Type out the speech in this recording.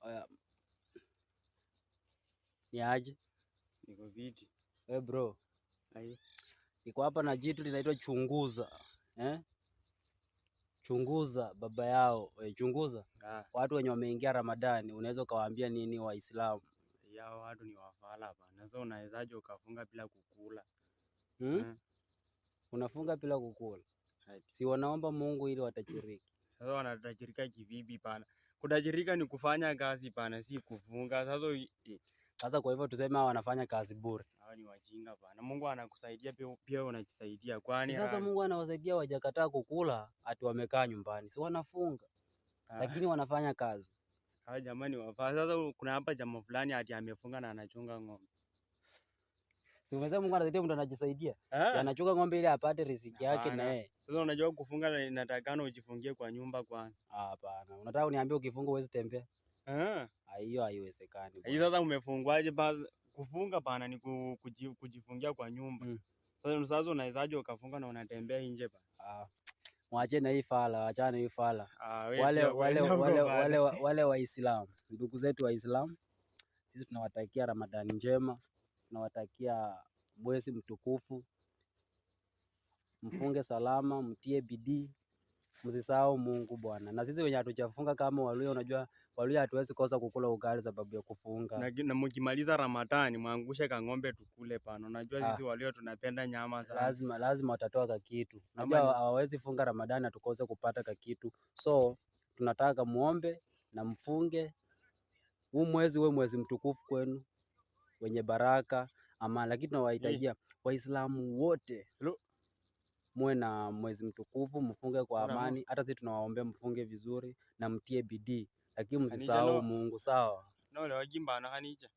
Oya, ni aje? Niko viti. Bro. Ai. Niko hapa na jitu linaitwa chunguza. Chunguza baba yao. Chunguza. Watu wenye wameingia Ramadhani, unaweza ukawaambia nini Waislamu? Yao watu ni wafala bana. Sasa unawezaje ukafunga bila kukula? Unafunga bila kukula. Si wanaomba Mungu ili watajiriki. Sasa wanatajirika kivipi bana? Kutajirika ni kufanya kazi bana, si kufunga. Sasa kwa hivyo tuseme wanafanya kazi bure. Hawa ni wajinga bana. Mungu anakusaidia pia unajisaidia. Kwani sasa Mungu anawasaidia wajakataa kukula ati wamekaa nyumbani. Si wanafunga. Lakini wanafanya kazi. Hawa jamani wafaa. Sasa kuna hapa jamaa fulani ati amefunga na anachunga ng'ombe. Si umesema Mungu anasaidia mtu anajisaidia? Si anachunga ng'ombe ili apate riziki yake na yeye. Sasa unajua kufunga inatakana ujifungie kwa nyumba kwanza. Hapana. Unataka uniambie ukifunga huwezi tembea? Hiyo haiwezekani. Hiyo sasa umefungwaje basi? Kufunga bana ni kujifungia kwa nyumba. Sasa unawezaje ukafunga na unatembea nje bana? Waache na hii fala, achana na hii fala. Wale Waislamu, ndugu zetu Waislamu, sisi tunawatakia Ramadhani njema, tunawatakia mwezi mtukufu, mfunge salama, mtie bidii, msisahau Mungu bwana. Na sisi wenye hatujafunga kama Waluhya, unajua Waluhya hatuwezi kosa kukula ugali sababu ya kufunga. Na mkimaliza Ramadhani mwangushe kang'ombe tukule pana. Unajua sisi Waluhya tunapenda nyama sana. Lazima watatoa kakitu. Unajua hawawezi funga Ramadhani na tukose kupata kakitu. So tunataka muombe na mfunge. Huu mwezi uwe mwezi mtukufu kwenu, wenye baraka, amani. Lakini tunawahitajia Waislamu wote muwe na mwezi mtukufu, mfunge kwa amani. Hata sisi tunawaombea mfunge vizuri na mtie bidii. Lakini msisahau Mungu, sawa? No, leo jimba na kanija.